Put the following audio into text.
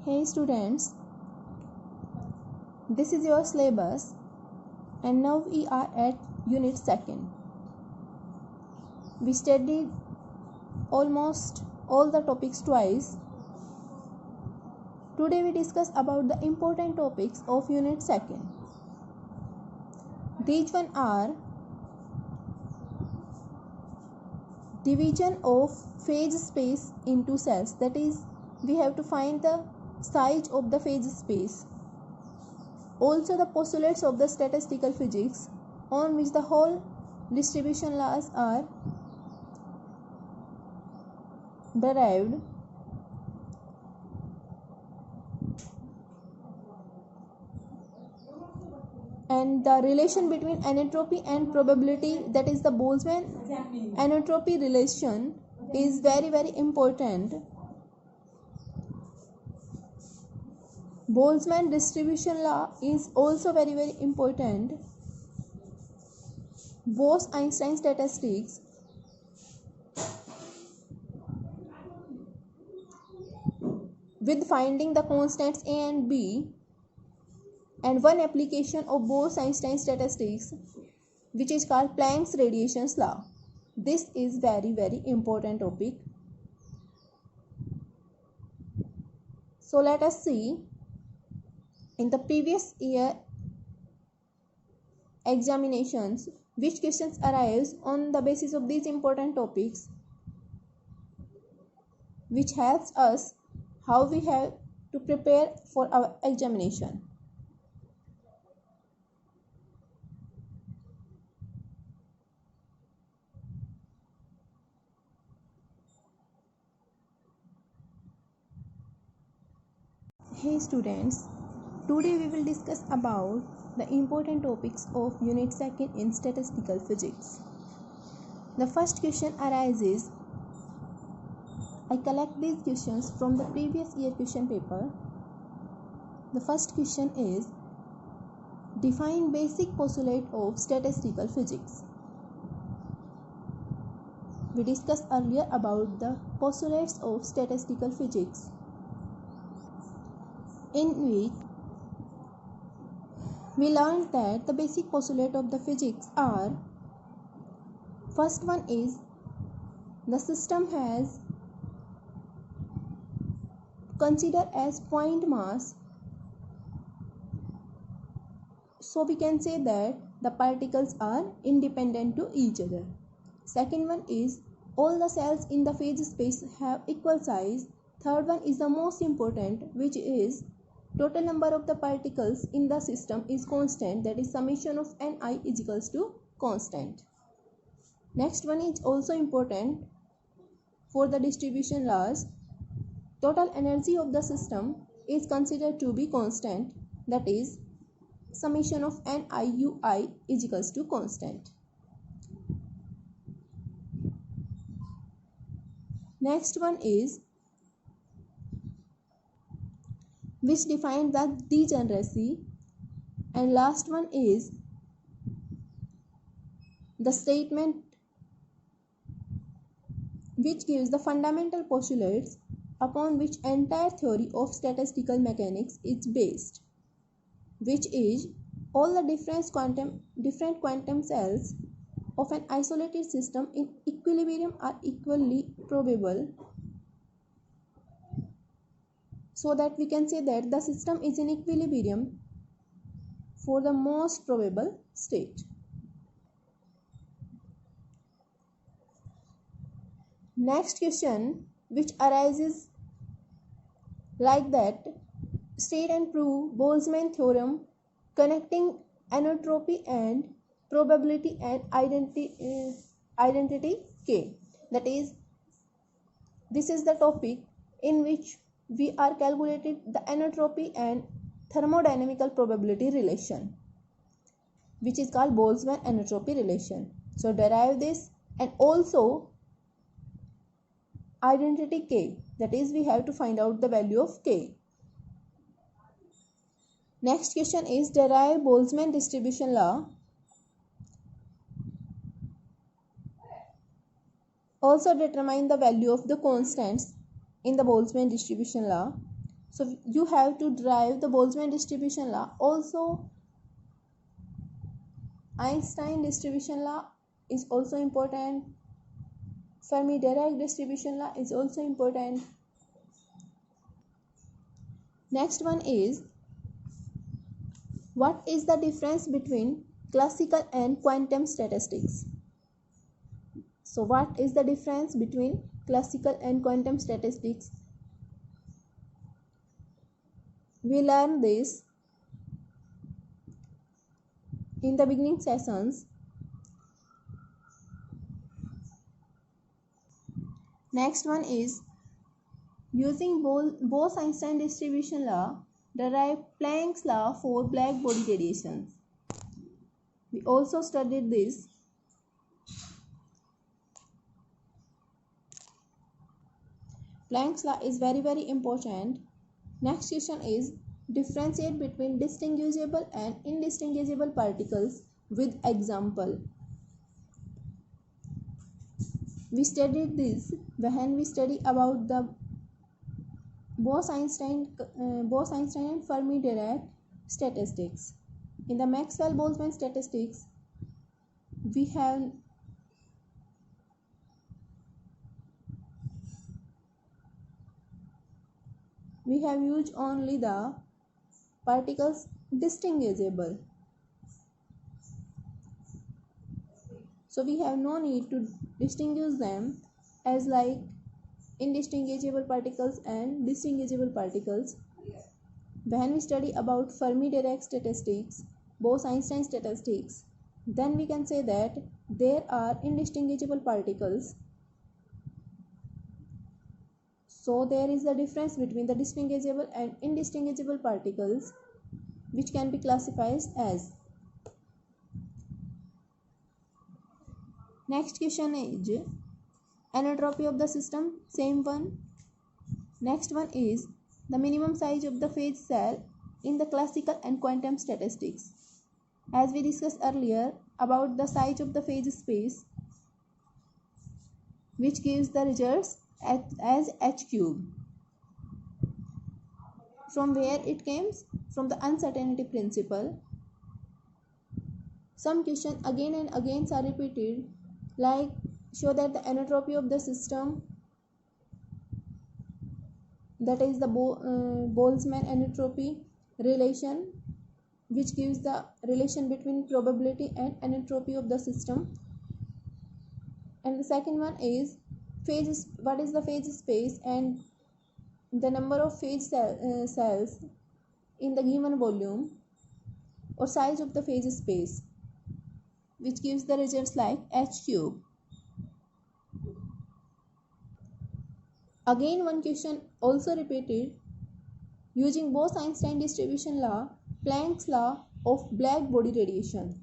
Hey students, this is your syllabus and now we are at unit 2nd. We studied almost all the topics twice. Today we discuss about the important topics of unit 2nd. These one are division of phase space into cells, that is we have to find the size of the phase space. Also the postulates of the statistical physics on which the whole distribution laws are derived. And the relation between entropy and probability, that is the Boltzmann entropy relation, is very important. Boltzmann distribution law is also very important. Bose-Einstein statistics, with finding the constants A and B, and one application of Bose-Einstein statistics which is called Planck's radiation law. This is very important topic. So let us see in the previous year examinations which questions arise on the basis of these important topics, which helps us how we have to prepare for our examination. Hey students, today we will discuss about the important topics of unit 2nd in statistical physics. The first question arises, I collect these questions from the previous year question paper. The first question is, define basic postulate of statistical physics. We discussed earlier about the postulates of statistical physics, in which we learned that the basic postulate of the physics are, first one is the system has considered as point mass, so we can say that the particles are independent to each other. Second one is all the cells in the phase space have equal size. Third one is the most important, which is total number of the particles in the system is constant, that is summation of Ni is equals to constant. Next one is also important for the distribution laws. Total energy of the system is considered to be constant, that is summation of Niui is equals to constant. Next one is which defines the degeneracy, and last one is the statement which gives the fundamental postulates upon which entire theory of statistical mechanics is based, which is all the different quantum cells of an isolated system in equilibrium are equally probable, so that we can say that the system is in equilibrium for the most probable state. Next question which arises like that, state and prove Boltzmann theorem connecting entropy and probability and identity K. That is, this is the topic in which we are calculated the entropy and thermodynamical probability relation, which is called Boltzmann entropy relation. So derive this, and also identity K, that is we have to find out the value of K. Next question is derive Boltzmann distribution law. Also determine the value of the constants in the Boltzmann distribution law. So you have to derive the Boltzmann distribution law. Also Einstein distribution law is also important. Fermi-Dirac distribution law is also important. Next one is, what is the difference between classical and quantum statistics? So what is the difference between classical and quantum statistics? We learn this in the beginning sessions. Next one is, using Bose-Einstein distribution law, derive Planck's law for black body radiations. We also studied this. Planck's law is very important. Next question is, differentiate between distinguishable and indistinguishable particles with example. We studied this when we study about the Bose-Einstein and Fermi-Dirac statistics. In the Maxwell-Boltzmann statistics, we have used only the particles distinguishable. So we have no need to distinguish them as like indistinguishable particles and distinguishable particles. When we study about Fermi-Dirac statistics, Bose-Einstein statistics, then we can say that there are indistinguishable particles. So there is a difference between the distinguishable and indistinguishable particles, which can be classified as. Next question is anisotropy of the system, same one. Next one is the minimum size of the phase cell in the classical and quantum statistics. As we discussed earlier about the size of the phase space, which gives the results as h cube. From where it comes? From the uncertainty principle. Some questions again and again are repeated, like show that the anisotropy of the system, that is the Boltzmann anisotropy relation, which gives the relation between probability and anisotropy of the system. And the second one is phase, what is the phase space and the number of phase cells in the given volume or size of the phase space, which gives the results like h cube. Again one question also repeated, using Bose-Einstein distribution law, Planck's law of black body radiation.